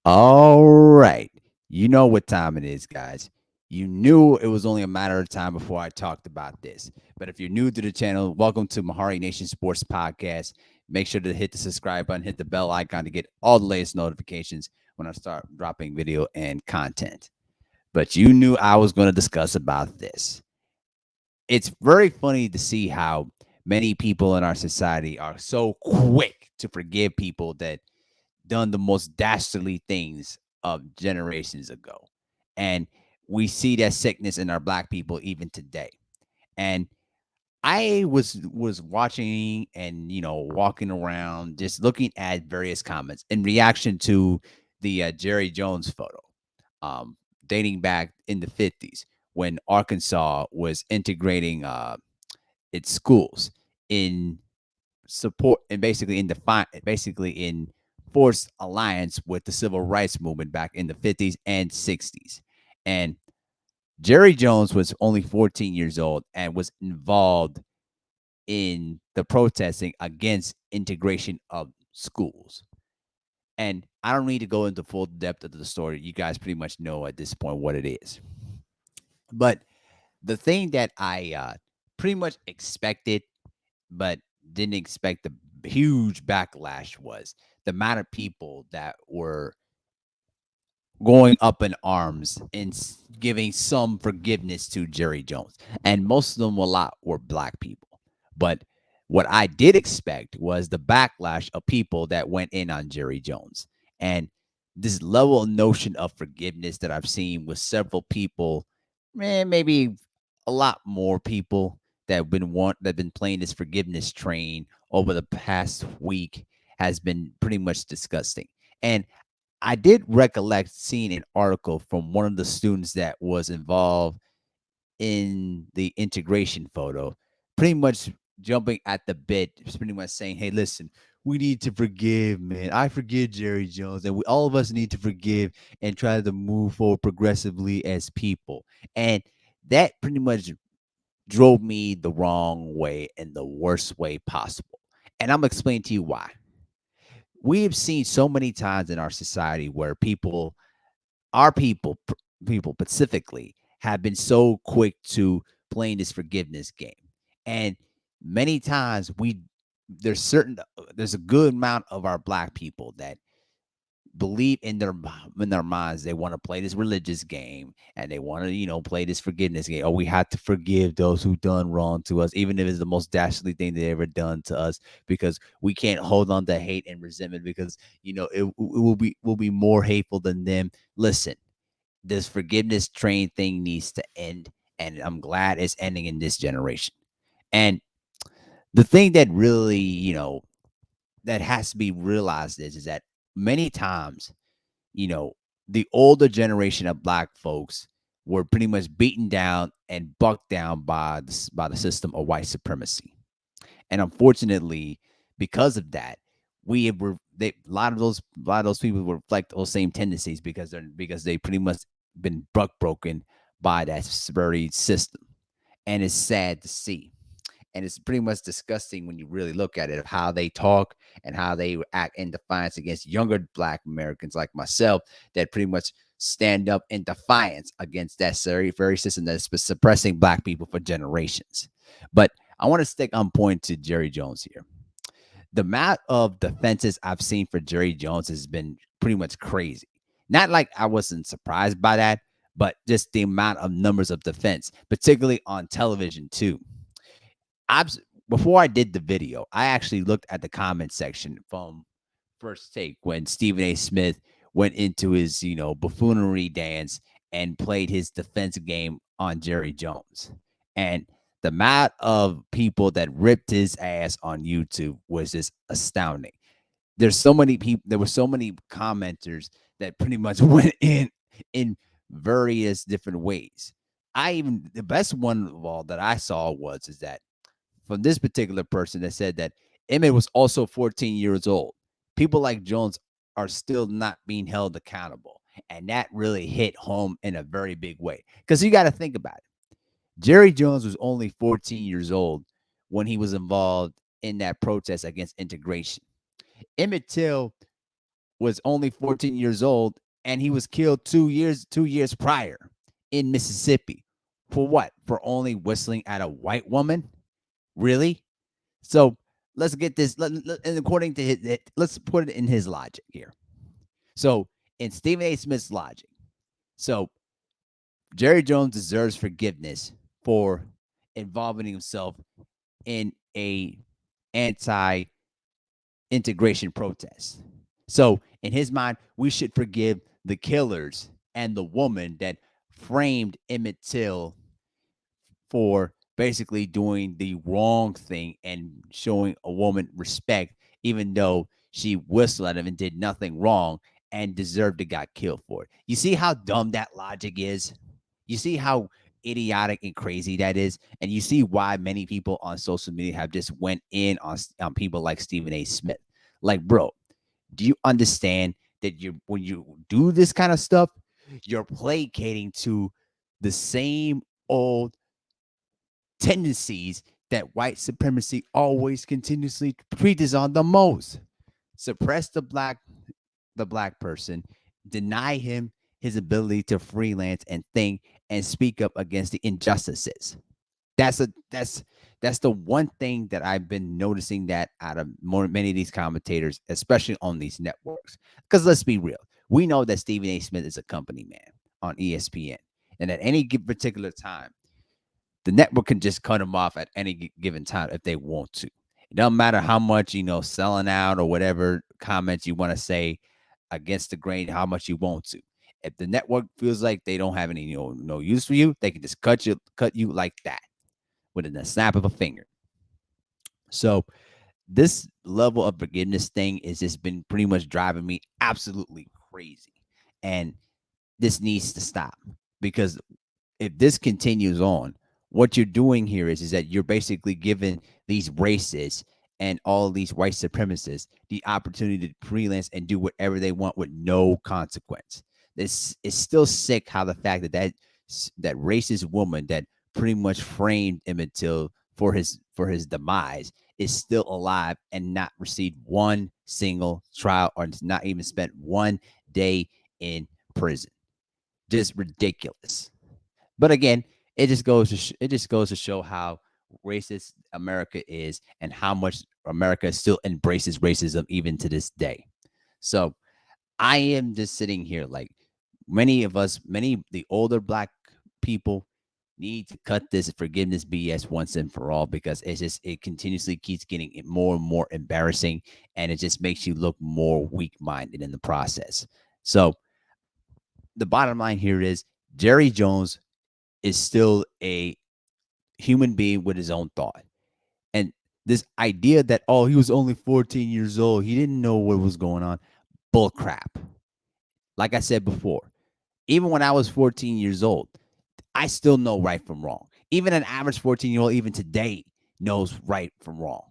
All right. You know what time it is, guys. You knew it was only a matter of time before I talked about this. But if you're new to the channel, welcome to Mahari Nation Sports Podcast. Make sure to hit the subscribe button, hit the bell icon to get all the latest notifications when I start dropping video and content. But you knew I was going to discuss about this. It's very funny to see how many people in our society are so quick to forgive people that done the most dastardly things of generations ago. And we see that sickness in our black people even today. And I was watching and walking around just looking at various comments in reaction to the Jerry Jones photo, um, dating back in the 50s when Arkansas was integrating its schools in support and basically in forced alliance with the civil rights movement back in the 50s and 60s. And Jerry Jones was only 14 years old and was involved in the protesting against integration of schools. And I don't need to go into full depth of the story. You guys pretty much know at this point what it is. But the thing that I pretty much expected but didn't expect the huge backlash was the amount of people that were going up in arms and giving some forgiveness to Jerry Jones. And most of them were black people. But what I did expect was the backlash of people that went in on Jerry Jones. And this level of notion of forgiveness that I've seen with several people, maybe a lot more people that have been playing this forgiveness train over the past week has been pretty much disgusting. And I did recollect seeing an article from one of the students that was involved in the integration photo, pretty much jumping at the bit, just pretty much saying, "Hey, listen, we need to forgive, man. I forgive Jerry Jones, and all of us need to forgive and try to move forward progressively as people." And that pretty much drove me the wrong way in the worst way possible. And I'm gonna explain to you why. We have seen so many times in our society where our people specifically, have been so quick to playing this forgiveness game, and many times there's a good amount of our black people that believe in their minds they want to play this religious game and they want to play this forgiveness game. Oh, we have to forgive those who done wrong to us, even if it's the most dastardly thing they ever done to us, because we can't hold on to hate and resentment because it will be more hateful than them. Listen, this forgiveness train thing needs to end, and I'm glad it's ending in this generation. And the thing that really that has to be realized is that many times, you know, the older generation of black folks were pretty much beaten down and bucked down by the system of white supremacy. And unfortunately, because of that, a lot of those people reflect those same tendencies because they pretty much been buck broken by that very system. And it's sad to see. And it's pretty much disgusting when you really look at it of how they talk and how they act in defiance against younger black Americans like myself that pretty much stand up in defiance against that very system that's been suppressing black people for generations. But I want to stick on point to Jerry Jones here. The amount of defenses I've seen for Jerry Jones has been pretty much crazy. Not like I wasn't surprised by that, but just the amount of numbers of defense, particularly on television too. I've Before I did the video, I actually looked at the comment section from First Take when Stephen A. Smith went into his, buffoonery dance and played his defense game on Jerry Jones. And the amount of people that ripped his ass on YouTube was just astounding. There were so many commenters that pretty much went in various different ways. The best one of all that I saw was is that from this particular person that said that Emmett was also 14 years old. People like Jones are still not being held accountable. And that really hit home in a very big way. Because you got to think about it. Jerry Jones was only 14 years old when he was involved in that protest against integration. Emmett Till was only 14 years old, and he was killed 2 years prior in Mississippi. For what? For only whistling at a white woman? Really? So let's get this. And according to let's put it in his logic here. So in Stephen A. Smith's logic, so Jerry Jones deserves forgiveness for involving himself in a anti-integration protest. So in his mind, we should forgive the killers and the woman that framed Emmett Till for basically doing the wrong thing and showing a woman respect, even though she whistled at him and did nothing wrong and deserved to got killed for it. You see how dumb that logic is? You see how idiotic and crazy that is? And you see why many people on social media have just went in on people like Stephen A. Smith. Like, bro, do you understand that when you do this kind of stuff, you're placating to the same old tendencies that white supremacy always continuously preaches on the most. Suppress the black person, deny him his ability to freelance and think and speak up against the injustices. That's the one thing that I've been noticing that out of many of these commentators, especially on these networks. Because let's be real, we know that Stephen A. Smith is a company man on ESPN, and at any particular time, the network can just cut them off at any given time if they want to. It doesn't matter how much, selling out or whatever comments you want to say against the grain, how much you want to. If the network feels like they don't have any, no use for you, they can just cut you like that with a snap of a finger. So this level of forgiveness thing has just been pretty much driving me absolutely crazy. And this needs to stop because if this continues on, what you're doing here is that you're basically giving these racists and all these white supremacists the opportunity to freelance and do whatever they want with no consequence. This is still sick how the fact that racist woman that pretty much framed Emmett Till for his demise is still alive and not received one single trial or not even spent one day in prison. Just ridiculous. But again, it just goes to show how racist America is and how much America still embraces racism even to this day. So I am just sitting here like many the older black people need to cut this forgiveness BS once and for all because it continuously keeps getting more and more embarrassing and it just makes you look more weak minded in the process. So the bottom line here is Jerry Jones is still a human being with his own thought. And this idea that, oh, he was only 14 years old, he didn't know what was going on, bull crap. Like I said before, even when I was 14 years old, I still know right from wrong. Even an average 14-year-old, even today, knows right from wrong.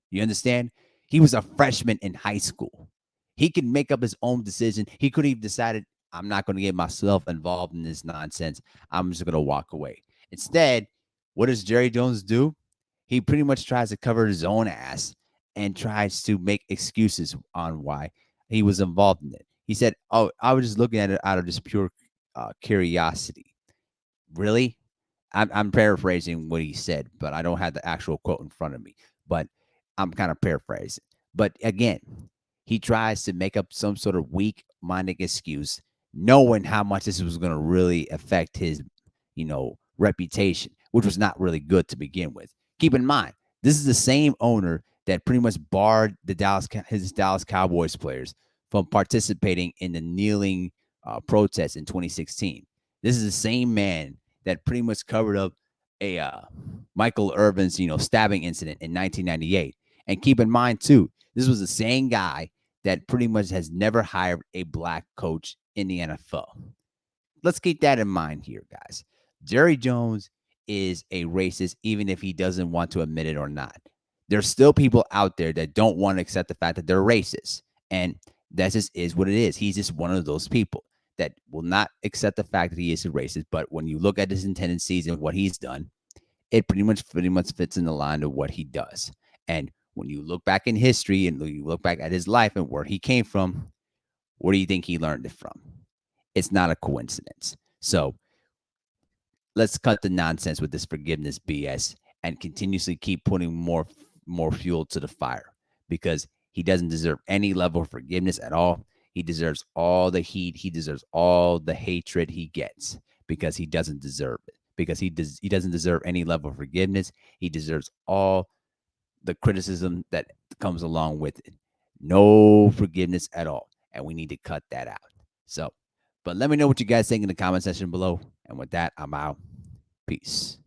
You understand? He was a freshman in high school. He could make up his own decision. He could have decided, I'm not going to get myself involved in this nonsense. I'm just going to walk away. Instead, what does Jerry Jones do? He pretty much tries to cover his own ass and tries to make excuses on why he was involved in it. He said, oh, I was just looking at it out of just pure curiosity. Really? I'm paraphrasing what he said, but I don't have the actual quote in front of me. But I'm kind of paraphrasing. But again, he tries to make up some sort of weak-minded excuse, knowing how much this was going to really affect his, reputation, which was not really good to begin with. Keep in mind, this is the same owner that pretty much barred his Dallas Cowboys players from participating in the kneeling protest in 2016. This is the same man that pretty much covered up a Michael Irvin's, stabbing incident in 1998. And keep in mind too, this was the same guy that pretty much has never hired a black coach in the NFL. Let's keep that in mind here, guys. Jerry Jones is a racist, even if he doesn't want to admit it or not. There's still people out there that don't want to accept the fact that they're racist. And that just is what it is. He's just one of those people that will not accept the fact that he is a racist. But when you look at his tendencies and what he's done, it pretty much fits in the line of what he does. And when you look back in history and you look back at his life and where he came from, Where do you think he learned it from? It's not a coincidence. So let's cut the nonsense with this forgiveness BS and continuously keep putting more fuel to the fire, because he doesn't deserve any level of forgiveness at all. He deserves all the heat. He deserves all the hatred he gets, because he doesn't deserve it. Because he doesn't deserve any level of forgiveness. He deserves all the criticism that comes along with it. No forgiveness at all. And we need to cut that out. So, but let me know what you guys think in the comment section below. And with that, I'm out. Peace.